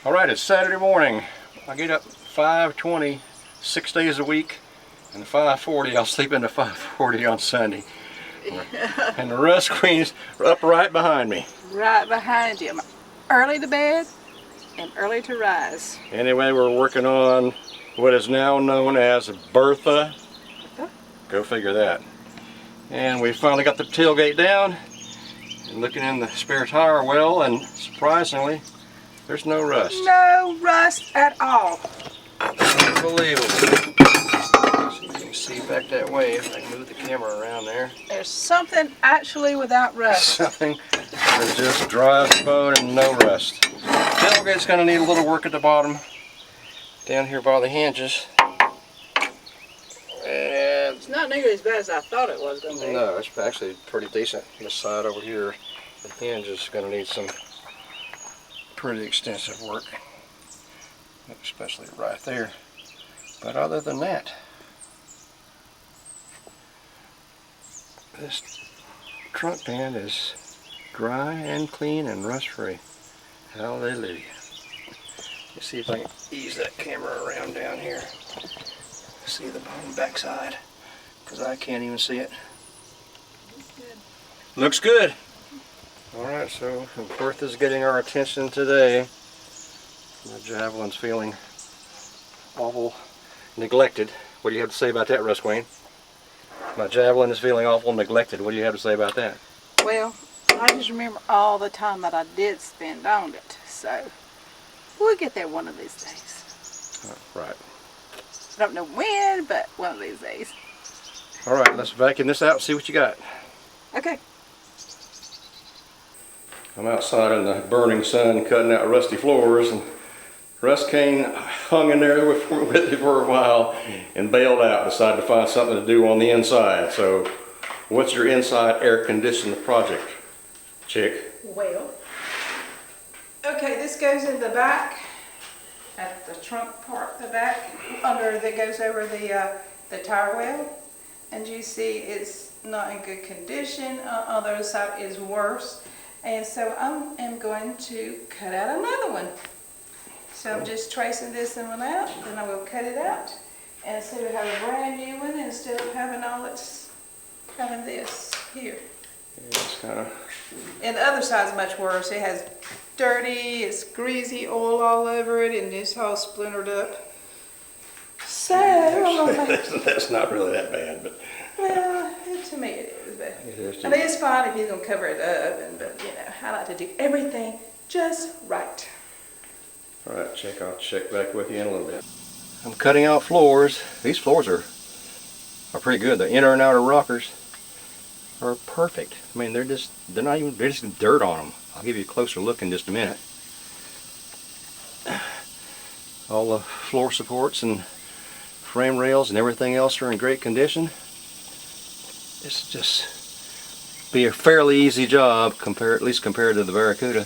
Alright, it's Saturday morning. I get up 5:20, 6 days a week, and 5:40 I'll sleep into 5:40 on Sunday. And the Rust Queen's up right behind me. Right behind you. I'm early to bed and early to rise. Anyway, we're working on what is now known as Bertha. Go figure that. And we finally got the tailgate down and looking in the spare tire well, and surprisingly, there's no rust. No rust at all. Unbelievable. So you can see back that way if I can move the camera around there. There's something actually without rust. Something that is just dry as bone and no rust. Tailgate's going to need a little work at the bottom, down here by the hinges. And It's not nearly as bad as I thought it was going to be. no, it's actually pretty decent. This side over here, the hinge is going to need some pretty extensive work, especially right there. But other than that, this trunk band is dry and clean and rust free. Hallelujah. Let's see if I can ease that camera around down here. See the bottom backside, because I can't even see it. Looks good. Alright, so Bertha's getting our attention today. My Javelin's feeling awful neglected. What do you have to say about that, Russ Wayne? My Javelin is feeling awful neglected. What do you have to say about that? Well, I just remember all the time that I did spend on it. So, we'll get there one of these days. Right. I don't know when, but one of these days. Alright, let's vacuum this out and see what you got. Okay. I'm outside in the burning sun cutting out rusty floors, and Russ Kane hung in there with me for a while and bailed out, decided to find something to do on the inside. So what's your inside air conditioning project, chick? Well, okay, this goes in the back, at the trunk part, the back, under that goes over the tire well. And you see it's not in good condition. On the other side is worse. And so I am going to cut out another one. So I'm just tracing this one out, then I will cut it out. And so we have a brand new one instead of having having this here. Yeah, it's kind of... And the other side's much worse. It has dirty, it's greasy oil all over it, and it's all splintered up. So, that's not really that bad, but... Well, to me it is, but it is, I mean, it's fine if you're going to cover it up, but you know, I like to do everything just right. Alright, chick, I'll check back with you in a little bit. I'm cutting out floors. These floors are pretty good. The inner and outer rockers are perfect. I mean, they're just dirt on them. I'll give you a closer look in just a minute. All the floor supports and frame rails and everything else are in great condition. It's just be a fairly easy job, at least compared to the Barracuda.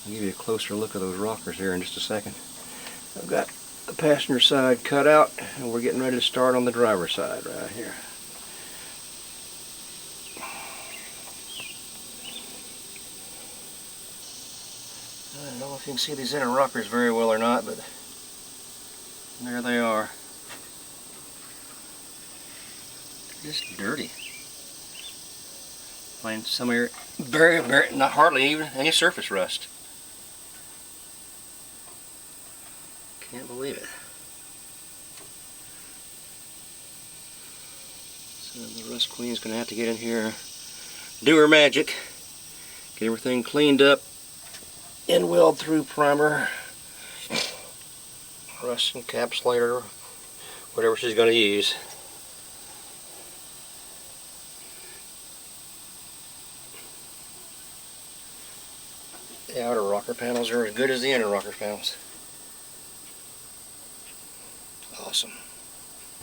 I'll give you a closer look at those rockers here in just a second. I've got the passenger side cut out, and we're getting ready to start on the driver's side right here. I don't know if you can see these inner rockers very well or not, but there they are. They're just dirty. Find some area, very, not hardly even any surface rust. Can't believe it. So the Rust Queen's going to have to get in here, do her magic, get everything cleaned up, and weld through primer, rust encapsulator, whatever she's going to use. The outer rocker panels are as good as the inner rocker panels. Awesome.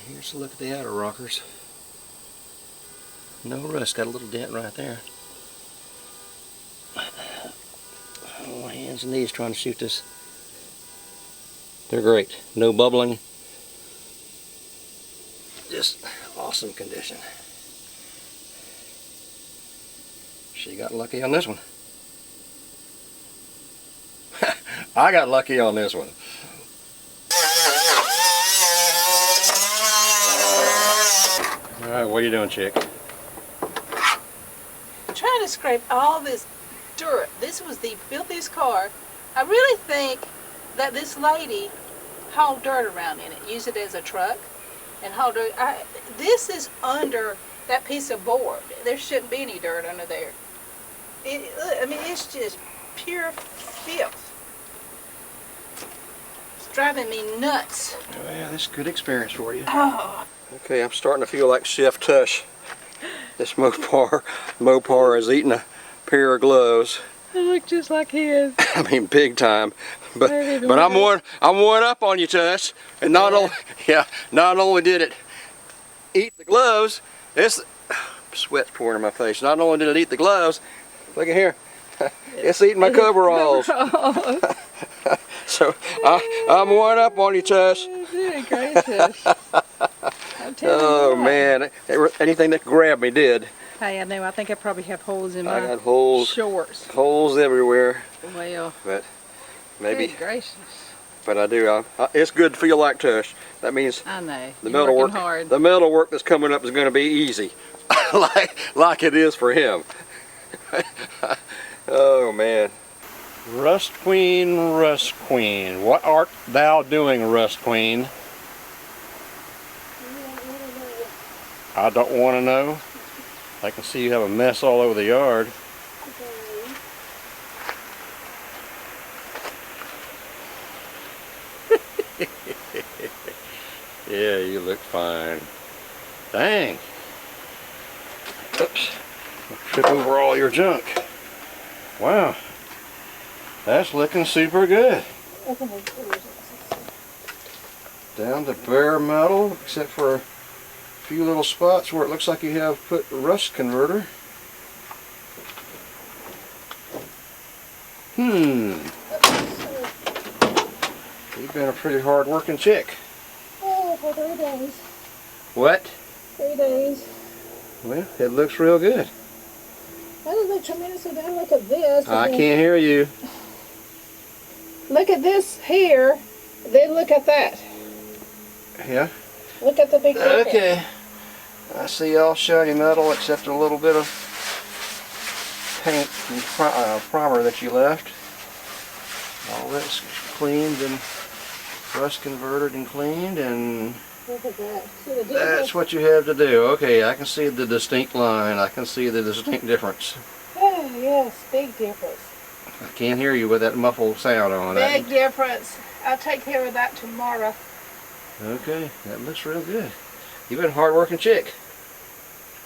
Here's a look at the outer rockers. No rust, got a little dent right there. Oh, my hands and knees trying to shoot this. They're great. No bubbling. Just awesome condition. She got lucky on this one. I got lucky on this one. All right, what are you doing, chick? I'm trying to scrape all this dirt. This was the filthiest car. I really think that this lady hauled dirt around in it, used it as a truck, and hauled dirt. This is under that piece of board. There shouldn't be any dirt under there. I mean, it's just pure filth. It's driving me nuts. Oh, yeah, this is a good experience for you. Oh. Okay, I'm starting to feel like Chef Tush. This Mopar is eating a pair of gloves. They look just like his. I mean, big time. But I'm one up on you, Tush. And not only did it eat the gloves, this sweat's pouring in my face. Not only did it eat the gloves, look at here. It's eating my coveralls. So I'm one up on you, Tush. Great, Tush. Oh man, anything that grabbed me did. Hey, I know. I think I probably have holes in I my got holes, shorts. holes everywhere. Well, But maybe. good gracious. But I do. It's good to feel like Tush. That means I know. the You're metal work. working hard. The metal work that's coming up is going to be easy, like it is for him. Oh man. Rust Queen, what art thou doing, Rust Queen? I don't want to know. I can see you have a mess all over the yard. Yeah, you look fine. Dang. Oops. Trip over all your junk. Wow. That's looking super good. Down to bare metal, except for a few little spots where it looks like you have put a rust converter. You've been a pretty hard working chick. Oh, for 3 days. What? 3 days. Well, it looks real good. That doesn't look tremendously bad. Look at this. I can't hear you. Look at this here. Then look at that. Yeah? Look at the big difference. Okay. I see all shiny metal except a little bit of paint and primer that you left. All that's cleaned and rust converted and cleaned, and Look at that. See the difference? that's what you have to do. Okay, I can see the distinct line. I can see the distinct difference. Oh, yes, big difference. I can't hear you with that muffled sound on that. Big difference. I'll take care of that tomorrow. Okay, that looks real good. You've been a hard-working chick.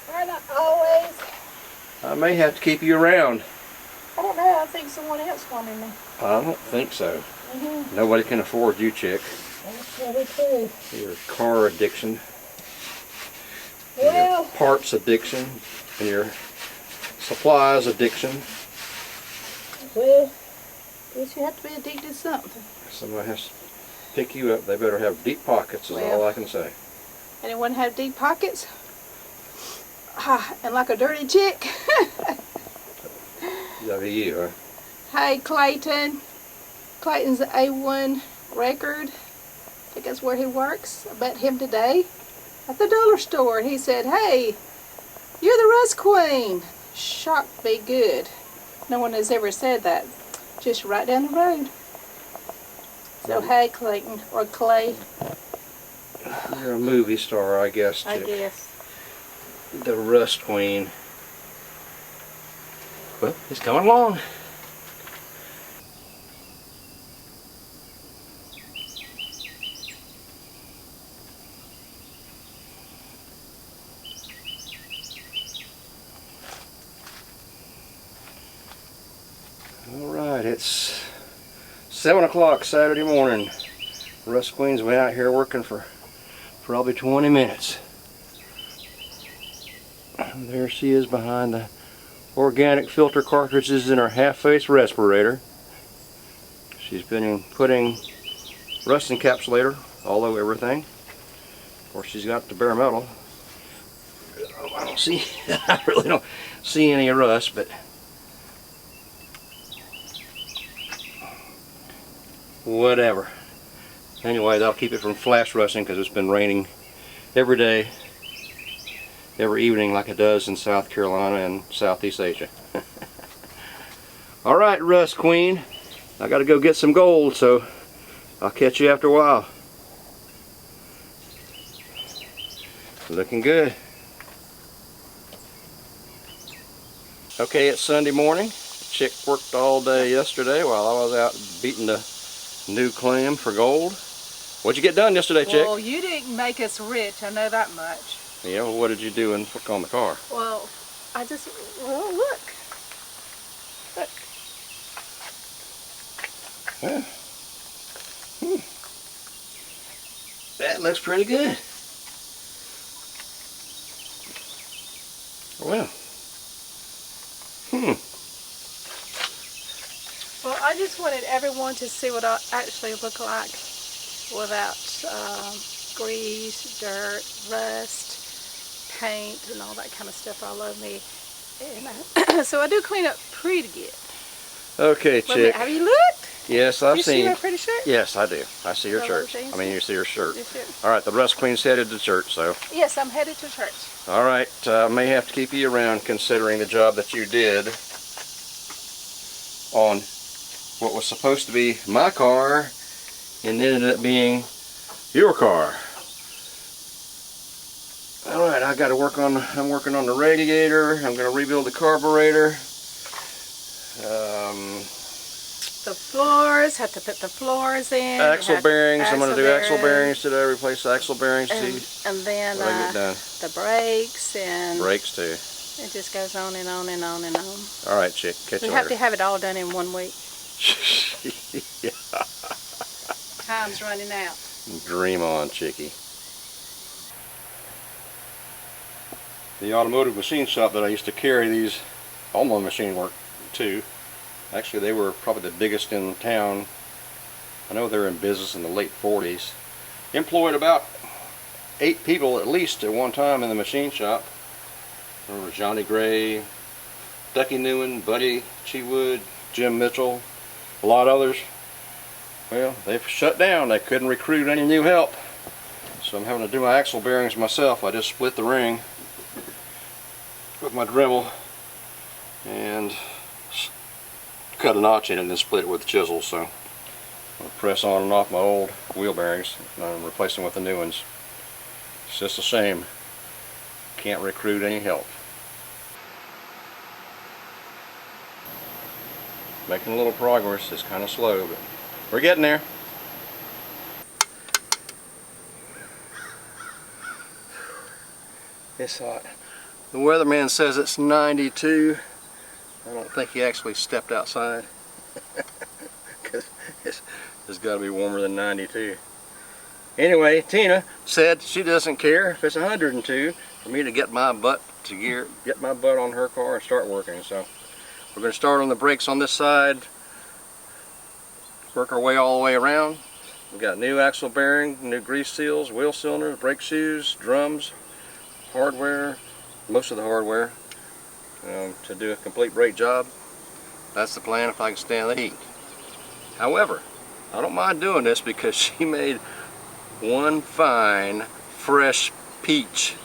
Why not always? I may have to keep you around. I don't know. I think someone else wanted me. I don't think so. Nobody can afford you, chick. That's really true. Your car addiction, Well, your parts addiction, and your supplies addiction. well, guess you have to be addicted to something. Somebody has to pick you up. They better have deep pockets is all I can say. Anyone have deep pockets? Ah, and like a dirty chick. That'd be you, huh? Hey, Clayton. Clayton's A1 record. I think that's where he works. I met him today at the dollar store. And he said, hey, you're the Rust Queen. Shocked me good. No one has ever said that. Just right down the road. So, hey, Clayton, or Clay. You're a movie star, I guess, I chick. guess. The Rust Queen. Well, it's coming along. Alright, it's 7 o'clock Saturday morning. Rust Queen's been out here working for probably 20 minutes. And there she is behind the organic filter cartridges in her half-face respirator. She's been putting rust encapsulator all over everything. Of course, she's got the bare metal. I don't see, I really don't see any rust, but whatever. Anyway, that'll keep it from flash rusting because it's been raining every day, every evening like it does in South Carolina and Southeast Asia. Alright, Rust Queen, I gotta go get some gold, so I'll catch you after a while. Looking good. Okay, it's Sunday morning. Chick worked all day yesterday while I was out beating the new clam for gold. What'd you get done yesterday, Chick? Well, you didn't make us rich, I know that much. Yeah, well, what did you do and work on the car? Well, well, look. Look. Yeah. That looks pretty good. Well. Well, I just wanted everyone to see what I actually look like without grease, dirt, rust, paint, and all that kind of stuff all over me. And so I do clean up pretty good. Okay, Chick. Have you looked? Yes, I've You seen. see my pretty shirt? Yes, I do. I see your Is that shirt. what it is? I mean, you see your shirt. Your shirt. All right, the Rust Queen's headed to church, so. Yes, I'm headed to church. All right, I may have to keep you around considering the job that you did on what was supposed to be my car and ended up being your car. All right, I got to work on. I'm working on the radiator. I'm going to rebuild the carburetor. The floors, have to put the floors in. Axle bearings. I'm going to do axle bearings. bearings today. Replace the axle bearings. And then what I get done. the brakes and Brakes too. it just goes on and on and on and on. All right, Chick. Catch We you have later. to have it all done in 1 week. Yeah. Time's running out. Dream on, Chickie. The automotive machine shop that I used to carry these, all my machine work to. Actually, they were probably the biggest in town. I know they're in business in the late 40s. Employed about 8 people at least at one time in the machine shop. There was Johnny Gray, Ducky Newen, Buddy Chewood, Jim Mitchell, a lot of others. Well, they've shut down. They couldn't recruit any new help. So I'm having to do my axle bearings myself. I just split the ring with my Dremel and cut a notch in it and then split it with the chisel. So I'm going to press on and off my old wheel bearings and I'm replacing with the new ones. It's just a shame. Can't recruit any help. Making a little progress. It's kind of slow, but we're getting there. It's hot. The weatherman says it's 92. I don't think he actually stepped outside. Because it's got to be warmer than 92. Anyway, Tina said she doesn't care if it's 102 for me to get my butt on her car and start working. So we're going to start on the brakes on this side, work our way all the way around. We've got new axle bearing, new grease seals, wheel cylinders, brake shoes, drums, hardware, most of the hardware, to do a complete brake job. That's the plan if I can stand the heat. However, I don't mind doing this because she made one fine fresh peach,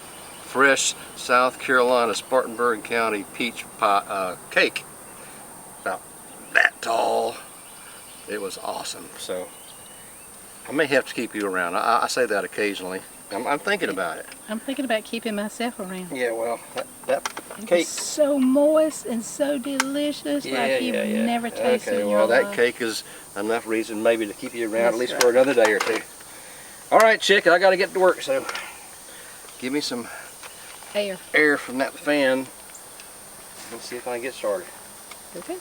fresh South Carolina Spartanburg County peach pie, cake, about that tall. It was awesome. So I may have to keep you around. I say that occasionally. I'm thinking about it. I'm thinking about keeping myself around. Yeah, well, that cake. It's so moist and so delicious, like you've never tasted in your life. That cake is enough reason maybe to keep you around at least That's for another day or two. All right, Chick, I got to get to work, so give me some air from that fan. Let's see if I can get started. Okay.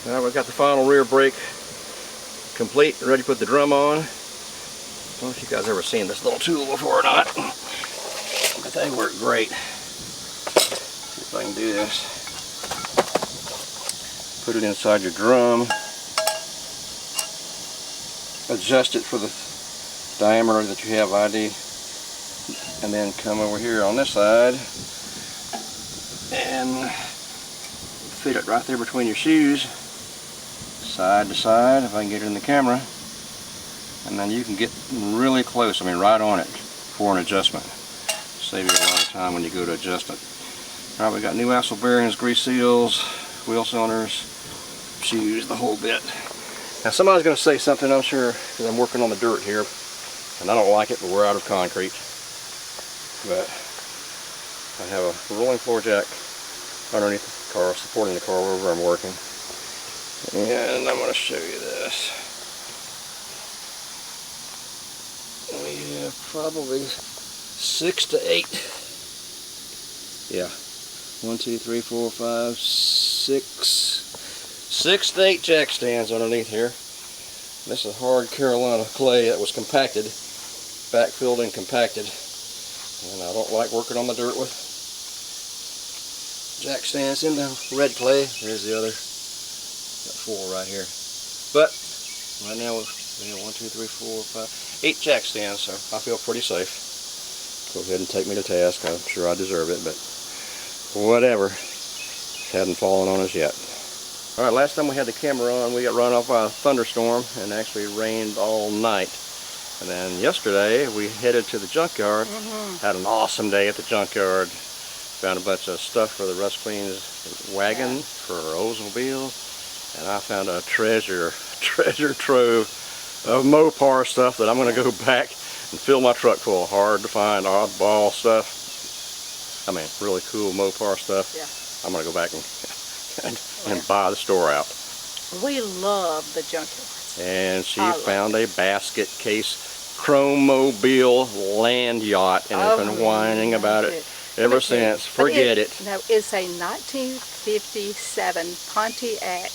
Now we've got the final rear brake complete, ready to put the drum on. I don't know if you guys ever seen this little tool before or not, but they work great. See if I can do this. Put it inside your drum. Adjust it for the diameter that you have ID. And then come over here on this side and fit it right there between your shoes. side to side if I can get it in the camera. And then you can get really close, I mean right on it for an adjustment. Save you a lot of time when you go to adjust it. Alright, we got new axle bearings, grease seals, wheel cylinders, shoes, the whole bit. Now somebody's going to say something, I'm sure, because I'm working on the dirt here. And I don't like it, but we're out of concrete. But I have a rolling floor jack underneath the car, supporting the car wherever I'm working. And I'm going to show you this. We have probably 6 to 8. Yeah. 1, 2, 3, 4, 5, 6. 6 to 8 jack stands underneath here. This is hard Carolina clay that was compacted, backfilled and compacted. And I don't like working on the dirt with jack stands in the red clay. Here's the other. Got 4 right here. But right now we have 1, 2, 3, 4, 5, 8 jack stands, so I feel pretty safe. Go ahead and take me to task. I'm sure I deserve it, but whatever. It hadn't fallen on us yet. Alright, last time we had the camera on, we got run off by a thunderstorm and actually rained all night. And then yesterday we headed to the junkyard. Had an awesome day at the junkyard. Found a bunch of stuff for the Rust Queen's wagon for her Oldsmobile. And I found a treasure trove of MOPAR stuff that I'm going to go back and fill my truck full of hard to find oddball stuff. I mean, really cool Mopar stuff. Yeah. I'm going to go back and buy the store out. We love the junkyard. And she found a basket case Chrome-mobile land yacht and has been whining about it ever since. Forget it. No, it's a 1957 Pontiac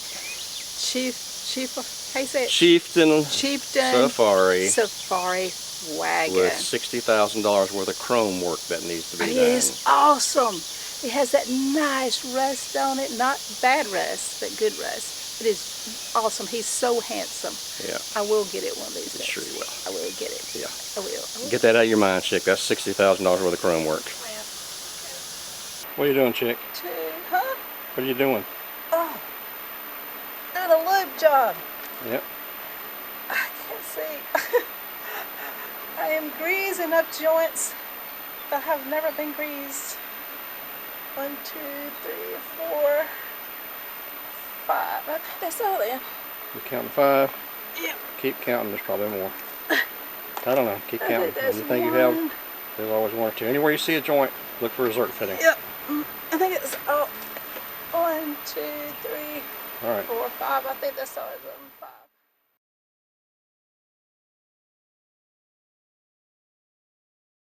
Chieftain Safari wagon with $60,000 worth of chrome work that needs to be done. It is awesome. It has that nice rust on it, not bad rust, but good rust. It is awesome. He's so handsome. Yeah. I will get it one of these days. Sure you will. I will get it. Yeah. I will. Get that out of your mind, chick. That's $60,000 worth of chrome work. What are you doing, chick? Huh? What are you doing? Oh, doing a lube job. Yep. I can't see. I am greasing up joints that have never been greased. 1, 2, 3, 4, 5. I think that's all then. You counting 5? Yep. Keep counting. There's probably more. I don't know. Keep counting. There's Anything you one. have, there's always 1 or 2. Anywhere you see a joint, look for a zerk fitting. Yep. I think it's 1, 2, 3, All right. 4, 5. I think that's all. 5.